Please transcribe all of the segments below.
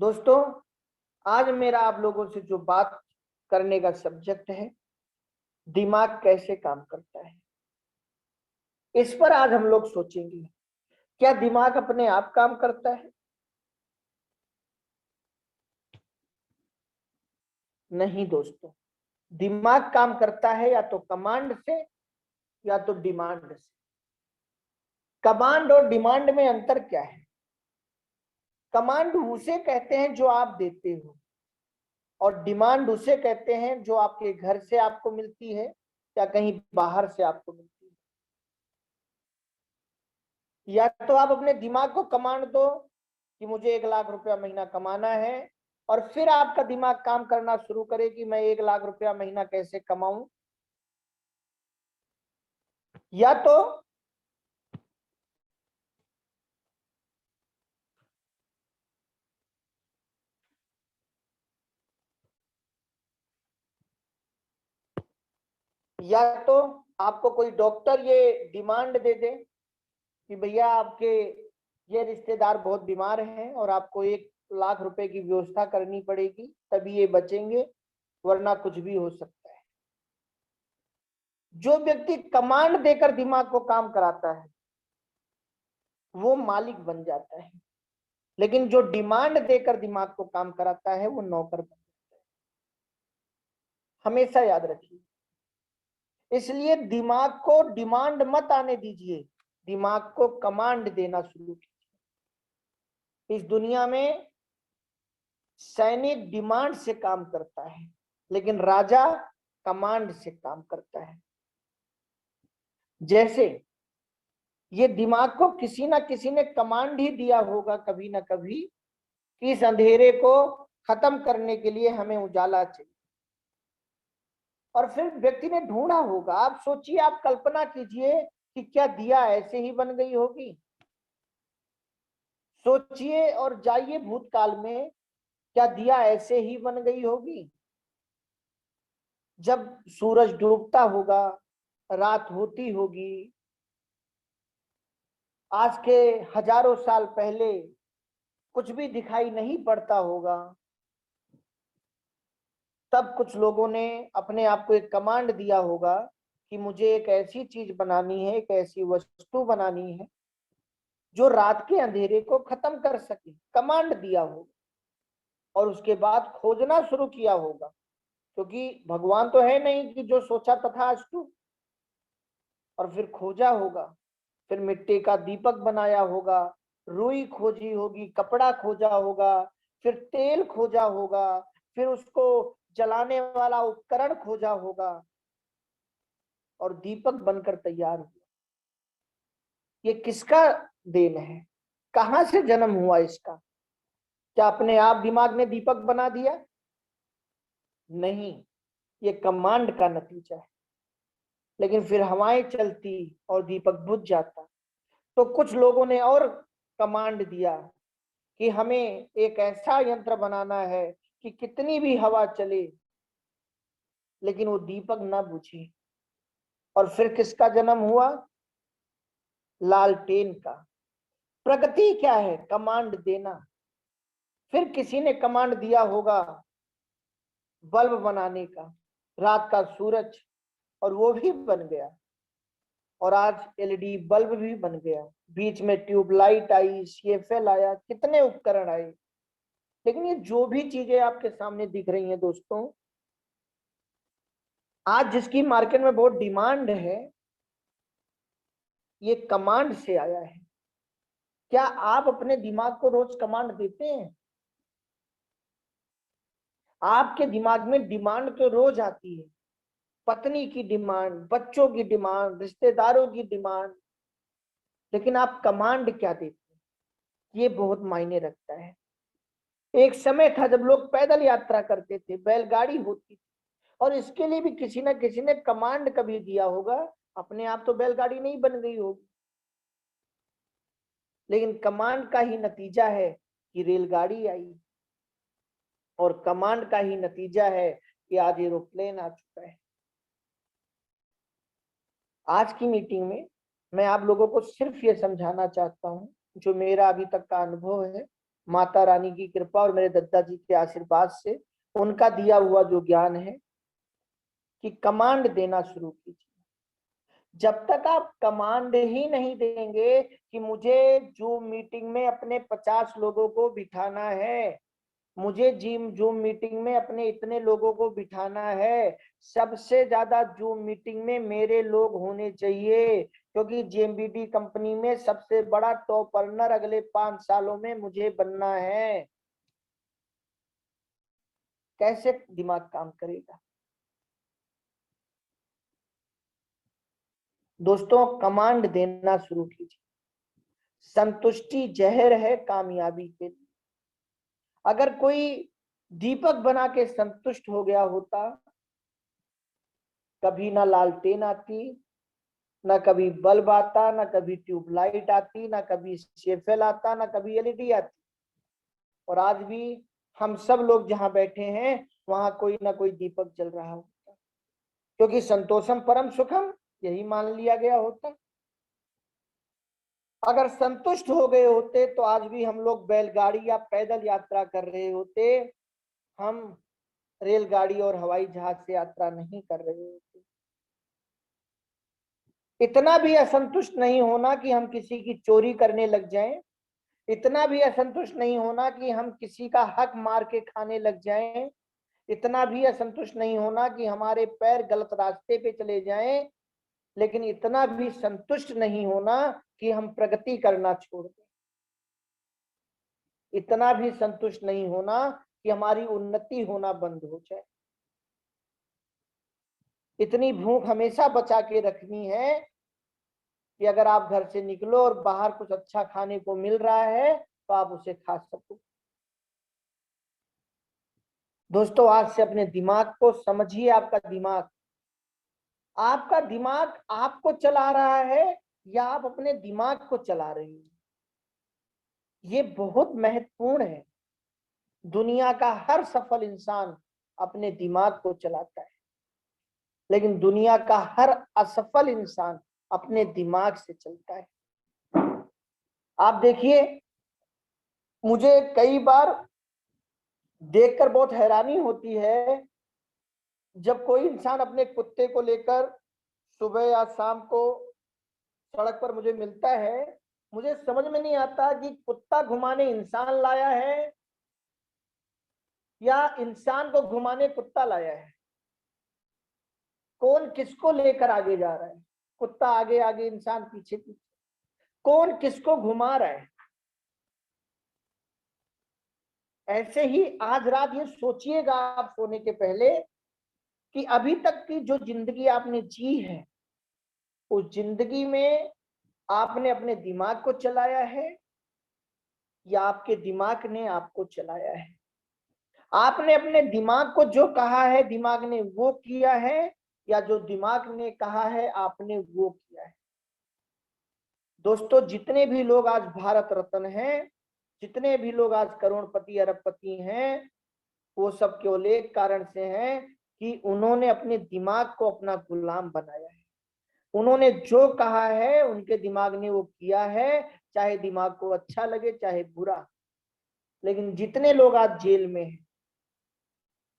दोस्तों, आज मेरा आप लोगों से जो बात करने का सब्जेक्ट है, दिमाग कैसे काम करता है, इस पर आज हम लोग सोचेंगे। क्या दिमाग अपने आप काम करता है? नहीं दोस्तों, दिमाग काम करता है या तो कमांड से या तो डिमांड से। कमांड और डिमांड में अंतर क्या है? कमांड उसे कहते हैं जो आप देते हो, और डिमांड उसे कहते हैं जो आपके घर से आपको मिलती है या कहीं बाहर से आपको मिलती है। या तो आप अपने दिमाग को कमांड दो कि मुझे 1 लाख रुपया महीना कमाना है, और फिर आपका दिमाग काम करना शुरू करे कि मैं 1 लाख रुपया महीना कैसे कमाऊं। या तो आपको कोई डॉक्टर ये डिमांड दे दे कि भैया आपके ये रिश्तेदार बहुत बीमार हैं और आपको 1 लाख रुपए की व्यवस्था करनी पड़ेगी, तभी ये बचेंगे, वरना कुछ भी हो सकता है। जो व्यक्ति कमांड देकर दिमाग को काम कराता है वो मालिक बन जाता है, लेकिन जो डिमांड देकर दिमाग को काम कराता है वो नौकर बन जाता है। हमेशा याद रखिए। इसलिए दिमाग को डिमांड मत आने दीजिए, दिमाग को कमांड देना शुरू कीजिए। इस दुनिया में सैनिक डिमांड से काम करता है, लेकिन राजा कमांड से काम करता है। जैसे ये दिमाग को किसी ना किसी ने कमांड ही दिया होगा कभी ना कभी कि इस अंधेरे को खत्म करने के लिए हमें उजाला चाहिए, और फिर व्यक्ति ने ढूंढा होगा। आप सोचिए, आप कल्पना कीजिए कि क्या दिया ऐसे ही बन गई होगी। सोचिए और जाइए भूतकाल में, क्या दिया ऐसे ही बन गई होगी? जब सूरज डूबता होगा, रात होती होगी, आज के हजारों साल पहले कुछ भी दिखाई नहीं पड़ता होगा, तब कुछ लोगों ने अपने आप को एक कमांड दिया होगा कि मुझे एक ऐसी चीज बनानी है, एक ऐसी वस्तु बनानी है जो रात के अंधेरे को खत्म कर सके। कमांड दिया होगा, और उसके बाद खोजना शुरू किया होगा, क्योंकि भगवान तो है नहीं कि जो सोचा तथास्तु। और फिर खोजा होगा, फिर मिट्टी का दीपक बनाया होगा, रुई खोजी होगी, कपड़ा खोजा होगा, फिर तेल खोजा होगा, फिर उसको जलाने वाला उपकरण खोजा होगा, और दीपक बनकर तैयार हुआ। ये किसका देन है? कहां से जन्म हुआ इसका? क्या अपने आप दिमाग ने दीपक बना दिया? नहीं, ये कमांड का नतीजा है। लेकिन फिर हवाएं चलती और दीपक बुझ जाता, तो कुछ लोगों ने और कमांड दिया कि हमें एक ऐसा यंत्र बनाना है कि कितनी भी हवा चले लेकिन वो दीपक ना बुझे। और फिर किसका जन्म हुआ? लालटेन का। प्रगति क्या है? कमांड देना। फिर किसी ने कमांड दिया होगा बल्ब बनाने का, रात का सूरज, और वो भी बन गया, और आज एलईडी बल्ब भी बन गया। बीच में ट्यूबलाइट आई, सीएफएल आया, कितने उपकरण आए। लेकिन ये जो भी चीजें आपके सामने दिख रही हैं दोस्तों, आज जिसकी मार्केट में बहुत डिमांड है, ये कमांड से आया है। क्या आप अपने दिमाग को रोज कमांड देते हैं? आपके दिमाग में डिमांड तो रोज आती है, पत्नी की डिमांड, बच्चों की डिमांड, रिश्तेदारों की डिमांड, लेकिन आप कमांड क्या देते हैं? ये बहुत मायने रखता है। एक समय था जब लोग पैदल यात्रा करते थे, बैलगाड़ी होती थी, और इसके लिए भी किसी ना किसी ने कमांड कभी दिया होगा। अपने आप तो बैलगाड़ी नहीं बन गई होगी, लेकिन कमांड का ही नतीजा है कि रेलगाड़ी आई, और कमांड का ही नतीजा है कि आज एरोप्लेन आ चुका है। आज की मीटिंग में मैं आप लोगों को सिर्फ ये समझाना चाहता हूं, जो मेरा अभी तक का अनुभव है, माता रानी की कृपा और मेरे दादाजी के आशीर्वाद से, उनका दिया हुआ जो ज्ञान है कि कमांड देना शुरू कीजिए। जब तक आप कमांड ही नहीं देंगे कि मुझे जूम मीटिंग में अपने 50 लोगों को बिठाना है, मुझे जूम मीटिंग में अपने इतने लोगों को बिठाना है, सबसे ज्यादा जूम मीटिंग में मेरे लोग होने चाहिए, क्योंकि जेएमबीडी कंपनी में सबसे बड़ा टॉप अर्नर अगले 5 सालों में मुझे बनना है, कैसे दिमाग काम करेगा? दोस्तों, कमांड देना शुरू कीजिए। संतुष्टि जहर है कामयाबी के लिए। अगर कोई दीपक बना के संतुष्ट हो गया होता, कभी ना लालटेन आती, ना कभी बल्ब आता, ना कभी ट्यूबलाइट आती, ना कभी शेफेल आता, ना कभी एलईडी आती, और आज भी हम सब लोग जहां बैठे हैं वहां कोई ना कोई दीपक जल रहा होता, क्योंकि संतोषम परम सुखम यही मान लिया गया होता। अगर संतुष्ट हो गए होते तो आज भी हम लोग बैलगाड़ी या पैदल यात्रा कर रहे होते, हम रेलगाड़ी और हवाई जहाज से यात्रा नहीं कर रहे होते। इतना भी असंतुष्ट नहीं होना कि हम किसी की चोरी करने लग जाएं, इतना भी असंतुष्ट नहीं होना कि हम किसी का हक मार के खाने लग जाएं, इतना भी असंतुष्ट नहीं होना कि हमारे पैर गलत रास्ते पे चले जाएं, लेकिन इतना भी संतुष्ट नहीं होना कि हम प्रगति करना छोड़ दें, इतना भी संतुष्ट नहीं होना कि हमारी उन्नति होना बंद हो जाए। इतनी भूख हमेशा बचा के रखनी है कि अगर आप घर से निकलो और बाहर कुछ अच्छा खाने को मिल रहा है तो आप उसे खा सको। दोस्तों, आज से अपने दिमाग को समझिए। आपका दिमाग आपको चला रहा है या आप अपने दिमाग को चला रहे हैं, ये बहुत महत्वपूर्ण है। दुनिया का हर सफल इंसान अपने दिमाग को चलाता है, लेकिन दुनिया का हर असफल इंसान अपने दिमाग से चलता है। आप देखिए, मुझे कई बार देखकर बहुत हैरानी होती है, जब कोई इंसान अपने कुत्ते को लेकर सुबह या शाम को सड़क पर मुझे मिलता है, मुझे समझ में नहीं आता कि कुत्ता घुमाने इंसान लाया है या इंसान को घुमाने कुत्ता लाया है। कौन किसको लेकर आगे जा रहा है? कुत्ता आगे आगे, इंसान पीछे पीछे, कौन किसको घुमा रहा है? ऐसे ही आज रात ये सोचिएगा आप सोने के पहले कि अभी तक की जो जिंदगी आपने जी है, उस जिंदगी में आपने अपने दिमाग को चलाया है या आपके दिमाग ने आपको चलाया है? आपने अपने दिमाग को जो कहा है दिमाग ने वो किया है, या जो दिमाग ने कहा है आपने वो किया है? दोस्तों, जितने भी लोग आज भारत रत्न हैं, जितने भी लोग आज करोड़पति अरबपति हैं, वो सब केवल एक कारण से हैं कि उन्होंने अपने दिमाग को अपना गुलाम बनाया है। उन्होंने जो कहा है उनके दिमाग ने वो किया है, चाहे दिमाग को अच्छा लगे चाहे बुरा। लेकिन जितने लोग आज जेल में हैं,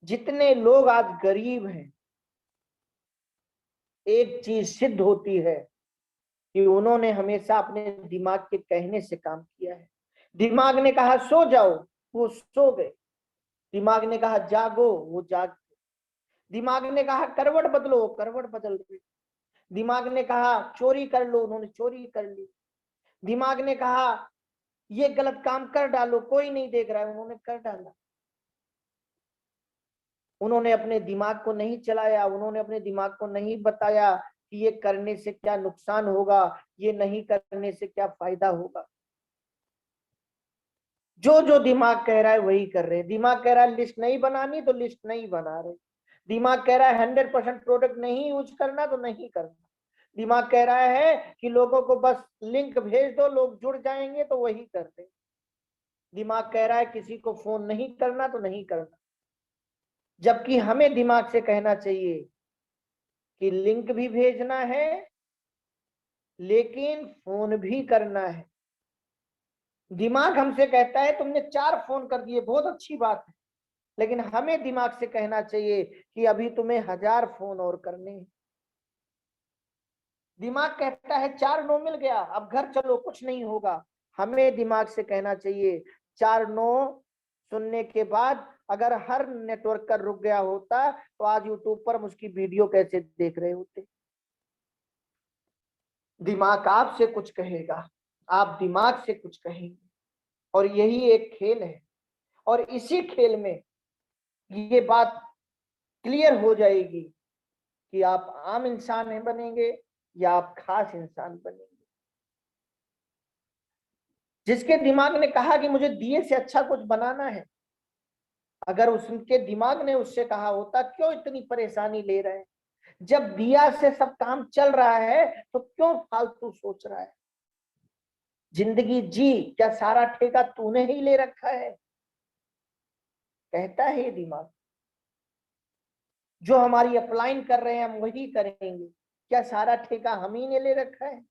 जितने लोग आज गरीब हैं, एक चीज सिद्ध होती है कि उन्होंने हमेशा अपने दिमाग के कहने से काम किया है। दिमाग ने कहा सो जाओ, वो सो गए। दिमाग ने कहा जागो, वो जाग गए। दिमाग ने कहा करवट बदलो, वो करवट बदल गए। दिमाग ने कहा चोरी कर लो, उन्होंने चोरी कर ली। दिमाग ने कहा ये गलत काम कर डालो, कोई नहीं देख रहा है, उन्होंने कर डाला। उन्होंने अपने दिमाग को नहीं चलाया, उन्होंने अपने दिमाग को नहीं बताया कि ये करने से क्या नुकसान होगा, ये नहीं करने से क्या फायदा होगा। जो जो दिमाग कह रहा है वही कर रहे हैं। दिमाग कह रहा है लिस्ट नहीं बनानी तो लिस्ट नहीं बना रहे। दिमाग कह रहा है 100% प्रोडक्ट नहीं यूज करना तो नहीं करना। दिमाग कह रहा है कि लोगों को बस लिंक भेज दो, लोग जुड़ जाएंगे तो वही कर रहे। दिमाग कह रहा है किसी को फोन नहीं करना तो नहीं करना, जबकि हमें दिमाग से कहना चाहिए कि लिंक भी भेजना है लेकिन फोन भी करना है। दिमाग हमसे कहता है तुमने 4 फोन कर दिए, बहुत अच्छी बात है, लेकिन हमें दिमाग से कहना चाहिए कि अभी तुम्हें 1000 फोन और करने हैं। दिमाग कहता है 4 नो मिल गया, अब घर चलो, कुछ नहीं होगा। हमें दिमाग से कहना चाहिए 4 नो सुनने के बाद अगर हर नेटवर्क का रुक गया होता तो आज यूट्यूब पर हम उसकी वीडियो कैसे देख रहे होते। दिमाग आपसे कुछ कहेगा, आप दिमाग से कुछ कहेंगे, और यही एक खेल है। और इसी खेल में ये बात क्लियर हो जाएगी कि आप आम इंसान बनेंगे या आप खास इंसान बनेंगे। जिसके दिमाग ने कहा कि मुझे दिए से अच्छा कुछ बनाना है, अगर उसके दिमाग ने उससे कहा होता क्यों इतनी परेशानी ले रहे हैं, जब दिया से सब काम चल रहा है तो क्यों फालतू सोच रहा है, जिंदगी जी, क्या सारा ठेका तूने ही ले रखा है, कहता है ये दिमाग। जो हमारी अपलाइन कर रहे हैं हम वही करेंगे, क्या सारा ठेका हम ही ने ले रखा है।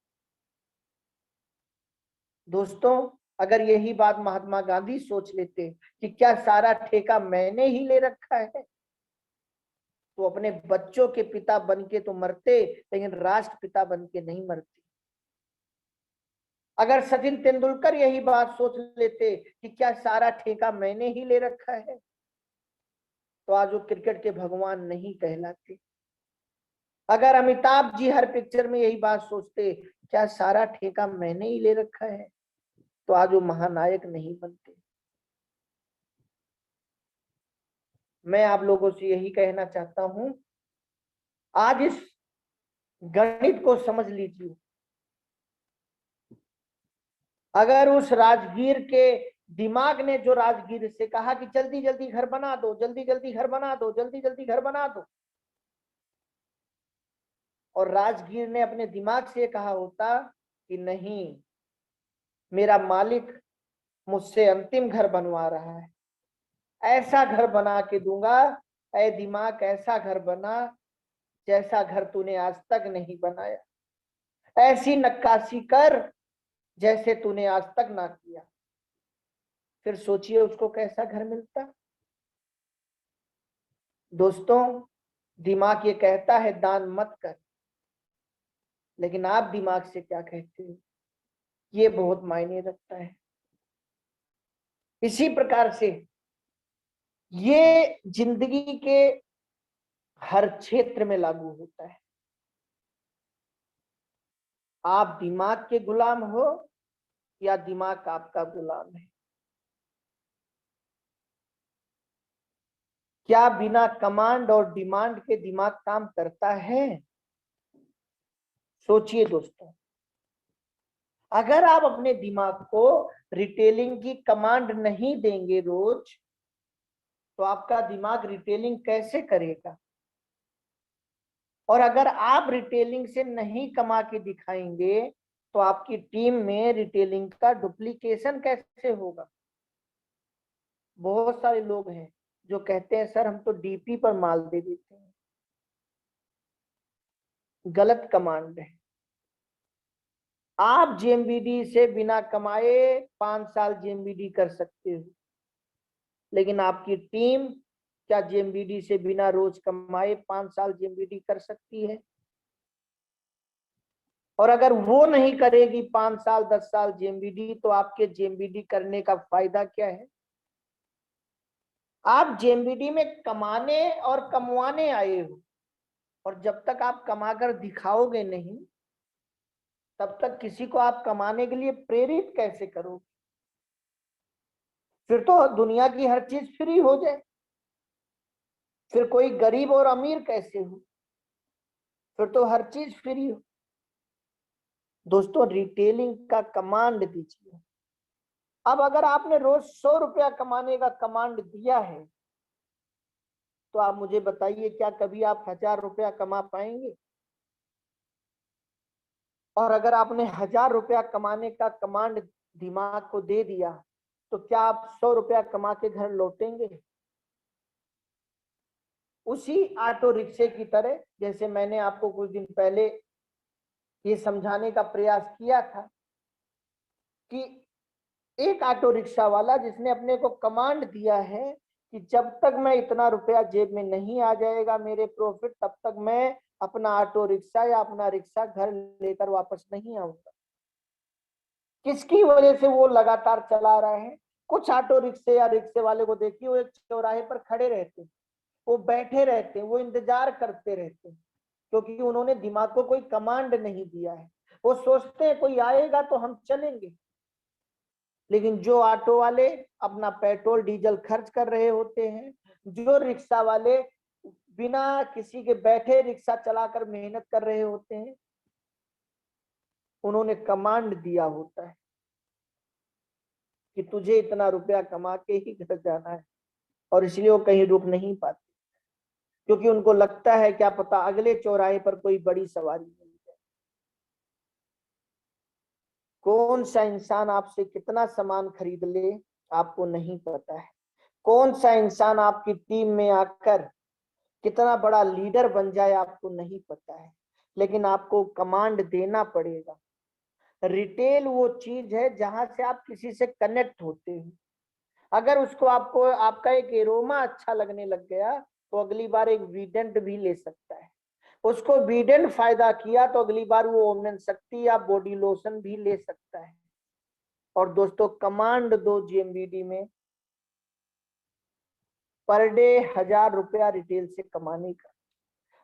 दोस्तों, अगर यही बात महात्मा गांधी सोच लेते कि क्या सारा ठेका मैंने ही ले रखा है, तो अपने बच्चों के पिता बन के तो मरते, लेकिन राष्ट्रपिता बन के नहीं मरते। अगर सचिन तेंदुलकर यही बात सोच लेते कि क्या सारा ठेका मैंने ही ले रखा है, तो आज वो क्रिकेट के भगवान नहीं कहलाते। अगर अमिताभ जी हर पिक्चर में यही बात सोचते क्या सारा ठेका मैंने ही ले रखा है, तो आज वो महानायक नहीं बनते। मैं आप लोगों से यही कहना चाहता हूं, आज इस गणित को समझ लीजिए। अगर उस राजगीर के दिमाग ने जो राजगीर से कहा कि जल्दी जल्दी घर बना दो, जल्दी जल्दी घर बना दो, जल्दी जल्दी घर बना दो, और राजगीर ने अपने दिमाग से कहा होता कि नहीं, मेरा मालिक मुझसे अंतिम घर बनवा रहा है, ऐसा घर बना के दूंगा, ऐ दिमाग ऐसा घर बना जैसा घर तूने आज तक नहीं बनाया, ऐसी नक्काशी कर जैसे तूने आज तक ना किया। फिर सोचिए उसको कैसा घर मिलता। दोस्तों, दिमाग ये कहता है दान मत कर, लेकिन आप दिमाग से क्या कहते हो, ये बहुत मायने रखता है। इसी प्रकार से ये जिंदगी के हर क्षेत्र में लागू होता है। आप दिमाग के गुलाम हो या दिमाग आपका गुलाम है। क्या बिना कमांड और डिमांड के दिमाग काम करता है? सोचिए दोस्तों, अगर आप अपने दिमाग को रिटेलिंग की कमांड नहीं देंगे रोज, तो आपका दिमाग रिटेलिंग कैसे करेगा? और अगर आप रिटेलिंग से नहीं कमा के दिखाएंगे तो आपकी टीम में रिटेलिंग का डुप्लीकेशन कैसे होगा? बहुत सारे लोग हैं जो कहते हैं सर हम तो डीपी पर माल दे देते हैं। गलत कमांड है। आप जेएमबीडी से बिना कमाए 5 साल जेएमबीडी कर सकते हो, लेकिन आपकी टीम क्या जेएमबीडी से बिना रोज कमाए 5 साल जेएमबीडी कर सकती है? और अगर वो नहीं करेगी 5 साल 10 साल जेएमबीडी, तो आपके जेएमबीडी करने का फायदा क्या है? आप जेएमबीडी में कमाने और कमवाने आए हो, और जब तक आप कमाकर दिखाओगे नहीं, तब तक किसी को आप कमाने के लिए प्रेरित कैसे करोगे? फिर तो दुनिया की हर चीज फ्री हो जाए, फिर कोई गरीब और अमीर कैसे हो? फिर तो हर चीज फ्री हो। दोस्तों, रिटेलिंग का कमांड दीजिए। अब अगर आपने रोज 100 रुपया कमाने का कमांड दिया है, तो आप मुझे बताइए क्या कभी आप 1000 रुपया कमा पाएंगे? और अगर आपने 1000 रुपया कमाने का कमांड दिमाग को दे दिया, तो क्या आप 100 रुपया कमा के घर लौटेंगे? उसी ऑटो रिक्शे की तरह, जैसे मैंने आपको कुछ दिन पहले ये समझाने का प्रयास किया था कि एक ऑटो रिक्शा वाला जिसने अपने को कमांड दिया है कि जब तक मैं इतना रुपया जेब में नहीं आ जाएगा मेरे प्रॉफिट, तब तक मैं अपना ऑटो रिक्शा या अपना रिक्शा घर लेकर वापस नहीं आऊंगा। किसकी वजह से वो लगातार चला रहा है? कुछ ऑटो रिक्शे या रिक्शे वाले को देखिए, वो एक चौराहे पर खड़े रहते हैं, वो बैठे रहते हैं, वो इंतजार करते रहते हैं, क्योंकि उन्होंने दिमाग को कोई कमांड नहीं दिया है। वो सोचते हैं कोई आएगा तो हम चलेंगे। लेकिन जो ऑटो वाले अपना पेट्रोल डीजल खर्च कर रहे होते हैं, जो रिक्शा वाले बिना किसी के बैठे रिक्शा चलाकर मेहनत कर रहे होते हैं, उन्होंने कमांड दिया होता है कि तुझे इतना रुपया कमा के ही घर जाना है, और इसलिए वो कहीं रुक नहीं पाते, क्योंकि उनको लगता है क्या पता अगले चौराहे पर कोई बड़ी सवारी मिल जाए। कौन सा इंसान आपसे कितना सामान खरीद ले आपको नहीं पता है। कौन सा इंसान आपकी टीम में आकर कितना बड़ा लीडर बन जाए आपको नहीं पता है, लेकिन आपको कमांड देना पड़ेगा। रिटेल वो चीज है जहां से आप किसी से कनेक्ट होते हैं। अगर उसको आपको आपका एक एरोमा अच्छा लगने लग गया तो अगली बार एक वीडेंट भी ले सकता है। उसको वीडेंट फायदा किया तो अगली बार वो ओमन शक्ति या बॉडी लोशन भी ले सकता है। और दोस्तों, कमांड दो जीएमबीडी में पर डे 1,000 रुपया रिटेल से कमाने का।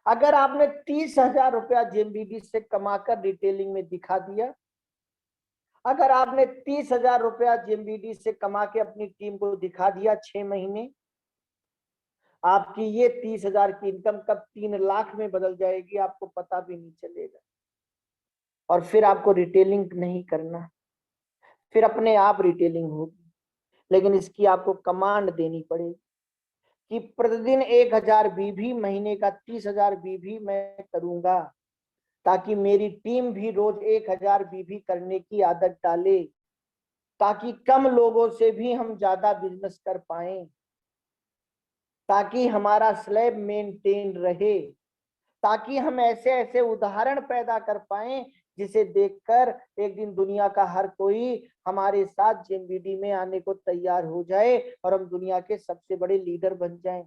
अगर आपने 30,000 रुपया जेएमबीडी से कमाकर रिटेलिंग में दिखा दिया, अगर आपने 30,000 रुपया जेएमबीडी से कमा के अपनी टीम को दिखा दिया 6 महीने, आपकी ये 30,000 की इनकम कब 3 लाख में बदल जाएगी आपको पता भी नहीं चलेगा। और फिर आपको रिटेलिंग नहीं करना, फिर अपने आप रिटेलिंग होगी। लेकिन इसकी आपको कमांड देनी पड़ेगी कि प्रतिदिन 1,000 बीवी, महीने का 30,000 बीवी मैं करूंगा, ताकि मेरी टीम भी रोज 1,000 बीवी करने की आदत डाले, ताकि कम लोगों से भी हम ज्यादा बिजनेस कर पाए, ताकि हमारा स्लैब मेंटेन रहे, ताकि हम ऐसे ऐसे उदाहरण पैदा कर पाए जिसे देखकर एक दिन दुनिया का हर कोई हमारे साथ जेएमबीडी में आने को तैयार हो जाए और हम दुनिया के सबसे बड़े लीडर बन जाएं।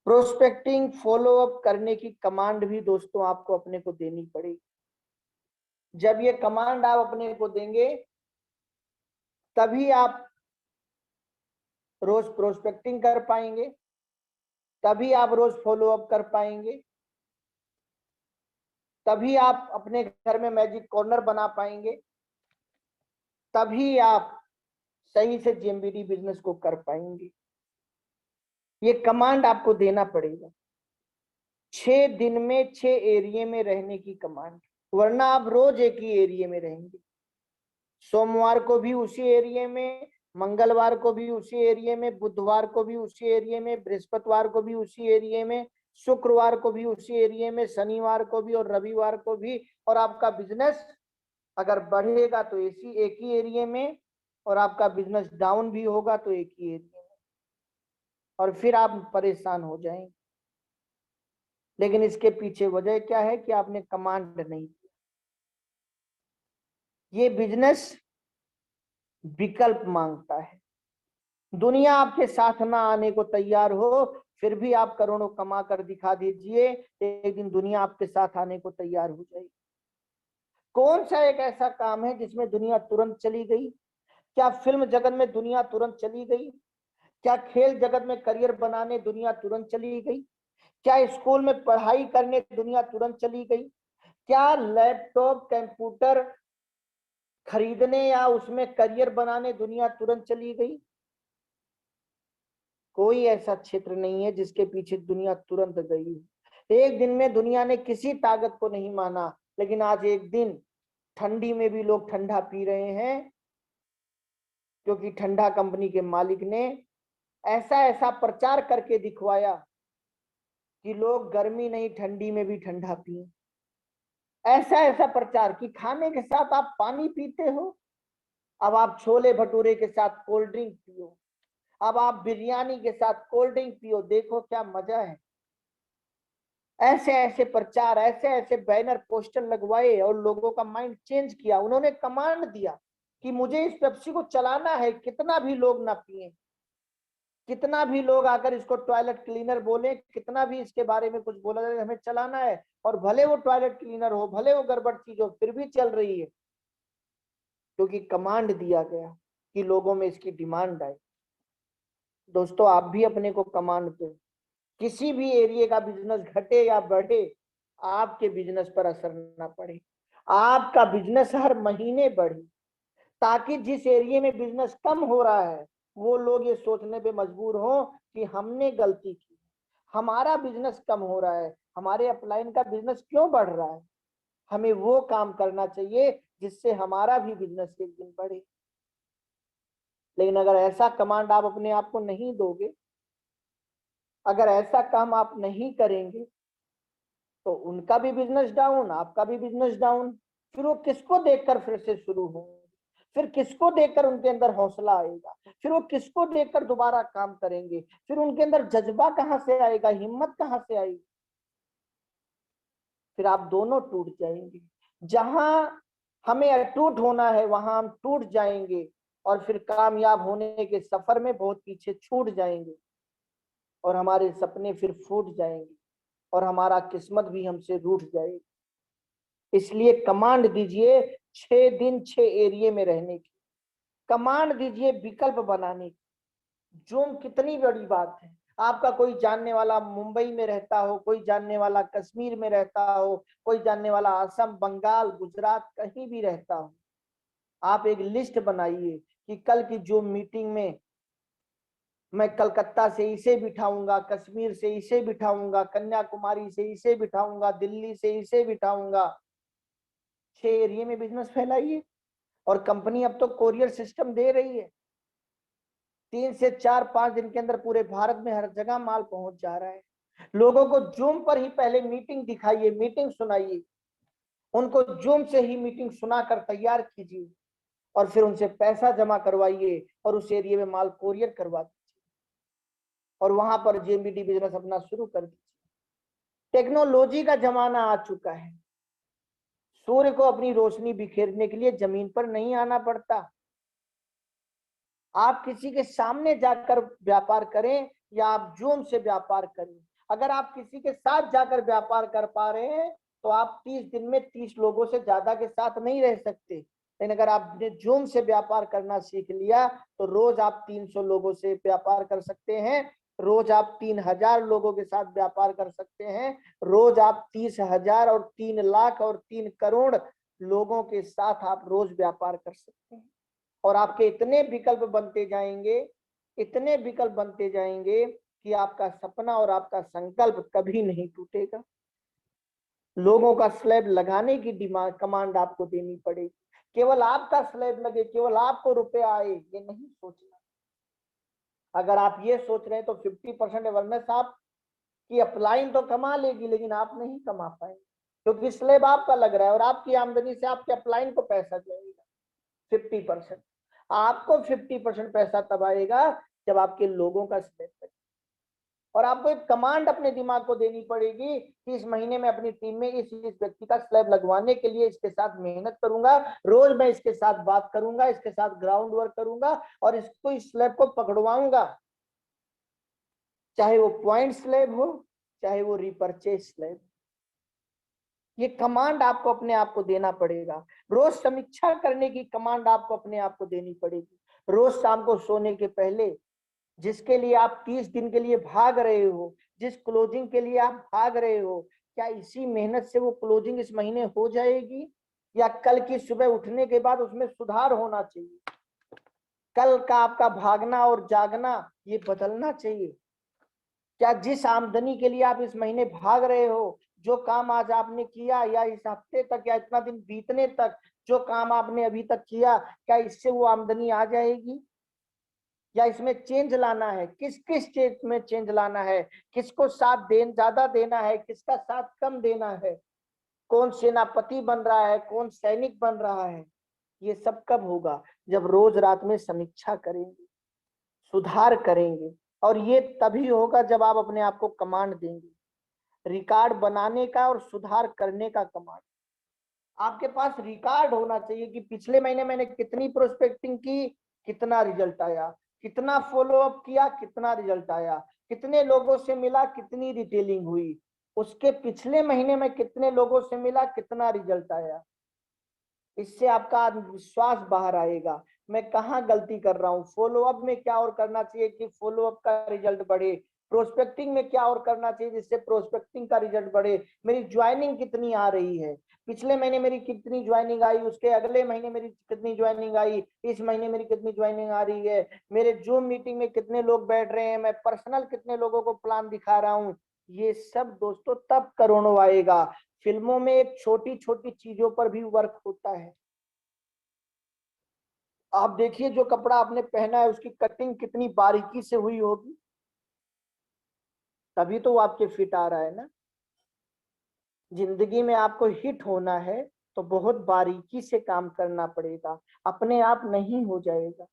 प्रोस्पेक्टिंग फॉलो अप करने की कमांड भी दोस्तों आपको अपने को देनी पड़ेगी। जब ये कमांड आप अपने को देंगे तभी आप रोज प्रोस्पेक्टिंग कर पाएंगे, तभी आप रोज फॉलो अप कर पाएंगे, तभी आप अपने घर में मैजिक कॉर्नर बना पाएंगे, तभी आप सही से जेएमबीडी बिजनेस को कर पाएंगे। ये कमांड आपको देना पड़ेगा। 6 दिन में 6 एरिया में रहने की कमांड, वरना आप रोज एक ही एरिया में रहेंगे। सोमवार को भी उसी एरिया में, मंगलवार को भी उसी एरिया में, बुधवार को भी उसी एरिया में, बृहस्पतिवार को भी उसी एरिया में, शुक्रवार को भी उसी एरिया में, शनिवार को भी और रविवार को भी। और आपका बिजनेस अगर बढ़ेगा तो इसी एक ही एरिया में, और आपका बिजनेस डाउन भी होगा तो एक ही एरिया में, और फिर आप परेशान हो जाएंगे। लेकिन इसके पीछे वजह क्या है कि आपने कमांड नहीं दिया। ये बिजनेस विकल्प मांगता है। दुनिया आपके साथ ना आने को तैयार हो, फिर भी आप करोड़ों कमा कर दिखा दीजिए, एक दिन दुनिया आपके साथ आने को तैयार हो जाएगी। कौन सा एक ऐसा काम है जिसमें दुनिया तुरंत चली गई? क्या फिल्म जगत में दुनिया तुरंत चली गई? क्या खेल जगत में करियर बनाने दुनिया तुरंत चली गई? क्या स्कूल में पढ़ाई करने दुनिया तुरंत चली गई? क्या लैपटॉप कंप्यूटर खरीदने या उसमें करियर बनाने दुनिया तुरंत चली गई? कोई ऐसा क्षेत्र नहीं है जिसके पीछे दुनिया तुरंत गई। एक दिन में दुनिया ने किसी ताकत को नहीं माना, लेकिन आज एक दिन ठंडी में भी लोग ठंडा पी रहे हैं, क्योंकि ठंडा कंपनी के मालिक ने ऐसा ऐसा प्रचार करके दिखवाया कि लोग गर्मी नहीं ठंडी में भी ठंडा पिए। ऐसा ऐसा प्रचार कि खाने के साथ आप पानी पीते हो, अब आप छोले भटूरे के साथ कोल्ड ड्रिंक पियो। अब आप बिरयानी के साथ कोल्ड ड्रिंक पियो, देखो क्या मजा है। ऐसे ऐसे प्रचार, ऐसे ऐसे बैनर पोस्टर लगवाए और लोगों का माइंड चेंज किया। उन्होंने कमांड दिया कि मुझे इस पेप्सी को चलाना है, कितना भी लोग ना पिए, कितना भी लोग आकर इसको टॉयलेट क्लीनर बोले, कितना भी इसके बारे में कुछ बोला जाए, हमें चलाना है। और भले वो टॉयलेट क्लीनर हो, भले वो गड़बड़ चीज हो, फिर भी चल रही है, क्योंकि कमांड दिया गया कि लोगों में इसकी डिमांड आए। दोस्तों, आप भी अपने को कमांड दो, किसी भी एरिया का बिजनेस घटे या बढ़े, आपके बिजनेस पर असर ना पड़े, आपका बिजनेस हर महीने बढ़े, ताकि जिस एरिया में बिजनेस कम हो रहा है वो लोग ये सोचने पे मजबूर हो कि हमने गलती की, हमारा बिजनेस कम हो रहा है, हमारे अपलाइन का बिजनेस क्यों बढ़ रहा है, हमें वो काम करना चाहिए जिससे हमारा भी बिजनेस एक दिन बढ़े। लेकिन अगर ऐसा कमांड आप अपने आप को नहीं दोगे, अगर ऐसा काम आप नहीं करेंगे, तो उनका भी बिजनेस डाउन, आपका भी बिजनेस डाउन। फिर वो किसको देखकर फिर से शुरू होंगे, फिर किसको देखकर उनके अंदर हौसला आएगा, फिर वो किसको देखकर दोबारा काम करेंगे, फिर उनके अंदर जज्बा कहां से आएगा, हिम्मत कहां से आएगी। फिर आप दोनों टूट जाएंगे। जहां हमें अटूट होना है वहां हम टूट जाएंगे, और फिर कामयाब होने के सफर में बहुत पीछे छूट जाएंगे, और हमारे सपने फिर फूट जाएंगे, और हमारा किस्मत भी हमसे रूठ जाएगी। इसलिए कमांड दीजिए 6 दिन 6 एरिया में रहने की, कमांड दीजिए विकल्प बनाने की। जूम कितनी बड़ी बात है। आपका कोई जानने वाला मुंबई में रहता हो, कोई जानने वाला कश्मीर में रहता हो, कोई जानने वाला असम, बंगाल, गुजरात, कहीं भी रहता हो, आप एक लिस्ट बनाइए कि कल की जूम मीटिंग में मैं कलकत्ता से इसे बिठाऊंगा, कश्मीर से इसे बिठाऊंगा, कन्याकुमारी से इसे बिठाऊंगा, दिल्ली से इसे बिठाऊंगा। 6 एरिया में बिजनेस फैलाइए। और कंपनी अब तो कोरियर सिस्टम दे रही है, 3 से 4 5 दिन के अंदर पूरे भारत में हर जगह माल पहुंच जा रहा है। लोगों को जूम पर ही पहले मीटिंग दिखाइए, मीटिंग सुनाइए, उनको जूम से ही मीटिंग सुनाकर तैयार कीजिए, और फिर उनसे पैसा जमा करवाइए और उस एरिया में माल कोरियर करवा दीजिए, और वहां पर जेएमबीडी बिजनेस अपना शुरू कर दीजिए। टेक्नोलॉजी का जमाना आ चुका है। सूर्य को अपनी रोशनी बिखेरने के लिए जमीन पर नहीं आना पड़ता। आप किसी के सामने जाकर व्यापार करें या आप जूम से व्यापार करें, अगर आप किसी के साथ जाकर व्यापार कर पा रहे हैं तो आप 30 दिन में 30 लोगों से ज्यादा के साथ नहीं रह सकते। लेकिन अगर आपने जूम से व्यापार करना सीख लिया तो रोज आप 300 लोगों से व्यापार कर सकते हैं, रोज आप 3000 लोगों के साथ व्यापार कर सकते हैं, रोज आप 30,000 और 3 लाख और 3 करोड़ लोगों के साथ आप रोज व्यापार कर सकते हैं। और आपके इतने विकल्प बनते जाएंगे, इतने विकल्प बनते जाएंगे कि आपका सपना और आपका संकल्प कभी नहीं टूटेगा। लोगों का स्लैब लगाने की डिमांड कमांड आपको देनी पड़ेगी। केवल आपका स्लैब लगे, केवल आपको रुपया आए, ये नहीं सोचना। अगर आप ये सोच रहे हैं तो 50% अवेयरनेस आपकी अपलाइन तो कमा लेगी, लेकिन आप नहीं कमा पाएंगे, क्योंकि स्लैब आपका लग रहा है और आपकी आमदनी से आपके अपलाइन को पैसा जाएगा 50%। आपको 50% पैसा तब आएगा जब आपके लोगों का स्लैब लगे। और आपको एक कमांड अपने दिमाग को देनी पड़ेगी कि इस महीने में अपनी टीम में इस व्यक्ति का स्लैब लगवाने के लिए इसके साथ मेहनत करूंगा, रोज मैं इसके साथ बात करूंगा, इसके साथ ग्राउंड वर्क करूंगा और इसको इस स्लैब को पकड़वाऊंगा, चाहे वो पॉइंट स्लैब हो, चाहे वो रिपर्चेज स्लैब। ये कमांड आपको अपने आप को देना पड़ेगा। रोज समीक्षा करने की कमांड आपको अपने आप को देनी पड़ेगी। रोज शाम को सोने के पहले जिसके लिए आप 30 दिन के लिए भाग रहे हो, जिस क्लोजिंग के लिए आप भाग रहे हो, क्या इसी मेहनत से वो क्लोजिंग इस महीने हो जाएगी, या कल की सुबह उठने के बाद उसमें सुधार होना चाहिए। कल का आपका भागना और जागना ये बदलना चाहिए। क्या जिस आमदनी के लिए आप इस महीने भाग रहे हो, जो काम आज आपने किया या इस हफ्ते तक या इतना दिन बीतने तक जो काम आपने अभी तक किया, क्या इससे वो आमदनी आ जाएगी, या इसमें चेंज लाना है, किस किस चीज में चेंज लाना है, किसको साथ ज्यादा देना है, किसका साथ कम देना है, कौन सेनापति बन रहा है, कौन सैनिक बन रहा है। ये सब कब होगा? जब रोज रात में समीक्षा करेंगे, सुधार करेंगे, और ये तभी होगा जब आप अपने आप को कमांड देंगे। रिकॉर्ड बनाने का और सुधार करने का कमांड। आपके पास रिकॉर्ड होना चाहिए कि पिछले महीने मैंने कितनी प्रोस्पेक्टिंग की, कितना रिजल्ट आया, कितना फॉलो अप किया, कितना रिजल्ट आया, कितने लोगों से मिला, कितनी रिटेलिंग हुई, उसके पिछले महीने में कितने लोगों से मिला, कितना रिजल्ट आया। इससे आपका आत्मविश्वास बाहर आएगा, मैं कहाँ गलती कर रहा हूँ, फॉलो अप में क्या और करना चाहिए कि फॉलो अप का रिजल्ट बढ़े, प्रोस्पेक्टिंग में क्या और करना चाहिए जिससे प्रोस्पेक्टिंग का रिजल्ट बढ़े, मेरी ज्वाइनिंग कितनी आ रही है, पिछले महीने मेरी कितनी ज्वाइनिंग आई, उसके अगले महीने मेरी कितनी ज्वाइनिंग आई, इस महीने मेरी कितनी ज्वाइनिंग आ रही है, मेरे जूम मीटिंग में कितने लोग बैठ रहे हैं, मैं पर्सनल कितने लोगों को प्लान दिखा रहा हूँ। ये सब दोस्तों तब करोड़ों आएगा। फिल्मों में एक छोटी छोटी चीजों पर भी वर्क होता है। आप देखिए जो कपड़ा आपने पहना है उसकी कटिंग कितनी बारीकी से हुई होगी, तभी तो वो आपके फिट आ रहा है ना। जिंदगी में आपको हिट होना है तो बहुत बारीकी से काम करना पड़ेगा, अपने आप नहीं हो जाएगा।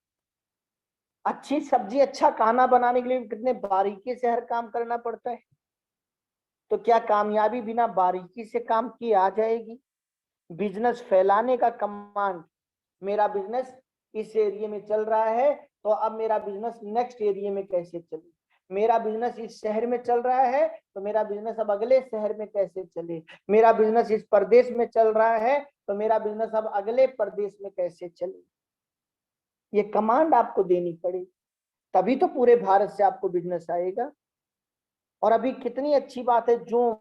अच्छी सब्जी अच्छा खाना बनाने के लिए कितने बारीकी से हर काम करना पड़ता है, तो क्या कामयाबी बिना बारीकी से काम किए आ जाएगी। बिजनेस फैलाने का कमांड, मेरा बिजनेस इस एरिया में चल रहा है तो अब मेरा बिजनेस नेक्स्ट एरिया में कैसे चले, मेरा बिजनेस इस शहर में चल रहा है तो मेरा बिजनेस अब अगले शहर में कैसे चले, मेरा बिजनेस इस प्रदेश में चल रहा है तो मेरा बिजनेस अब अगले प्रदेश में कैसे चले। ये कमांड आपको देनी पड़ेगी, तभी तो पूरे भारत से आपको बिजनेस आएगा। और अभी कितनी अच्छी बात है, जो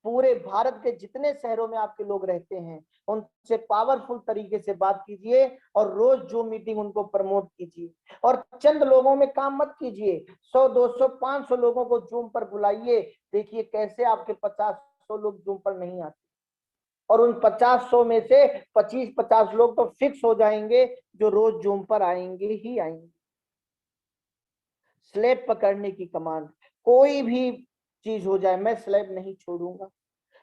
पूरे भारत के जितने शहरों में आपके लोग रहते हैं उनसे पावरफुल तरीके से बात कीजिए और रोज जो मीटिंग उनको प्रमोट कीजिए, और चंद लोगों में काम मत कीजिए, 100 200 500 लोगों को जूम पर बुलाइए, देखिए कैसे आपके 50-100 लोग जूम पर नहीं आते, और उन 50-100 में से 25-50 लोग तो फिक्स हो जाएंगे जो रोज जूम पर आएंगे ही आएंगे। स्लैब पकड़ने की कमांड, कोई भी चीज हो जाए मैं स्लैब नहीं छोड़ूंगा,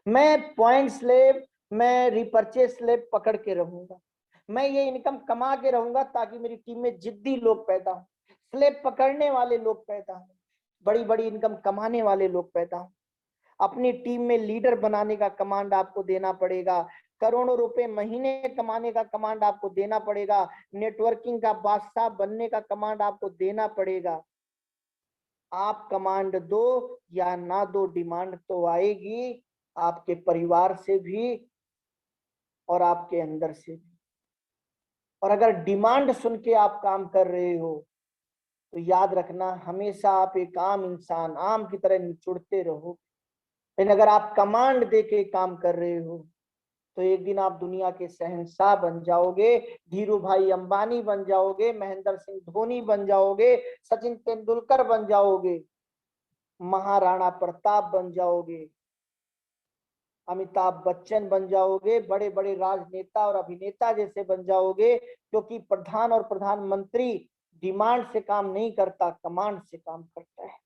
मैं पॉइंट स्लैब, मैं रिपर्चेज स्लैब पकड़ के रहूंगा, मैं ये इनकम कमा के रहूंगा ताकि मेरी टीम में जिद्दी लोग पैदा हो, स्लैब पकड़ने वाले लोग पैदा हो, बड़ी बड़ी इनकम कमाने वाले लोग पैदा हो। अपनी टीम में लीडर बनाने का कमांड आपको देना पड़ेगा, करोड़ों रुपए महीने कमाने का कमांड आपको देना पड़ेगा, नेटवर्किंग का बादशाह बनने का कमांड आपको देना पड़ेगा। आप कमांड दो या ना दो, डिमांड तो आएगी आपके परिवार से भी और आपके अंदर से भी। और अगर डिमांड सुन के आप काम कर रहे हो तो याद रखना हमेशा आप एक आम इंसान, आम की तरह निचुड़ते रहो। लेकिन अगर आप कमांड दे के काम कर रहे हो तो एक दिन आप दुनिया के शहंशाह बन जाओगे, धीरू भाई अंबानी बन जाओगे, महेंद्र सिंह धोनी बन जाओगे, सचिन तेंदुलकर बन जाओगे, महाराणा प्रताप बन जाओगे, अमिताभ बच्चन बन जाओगे, बड़े बड़े राजनेता और अभिनेता जैसे बन जाओगे, क्योंकि प्रधान और प्रधानमंत्री डिमांड से काम नहीं करता, कमांड से काम करता है।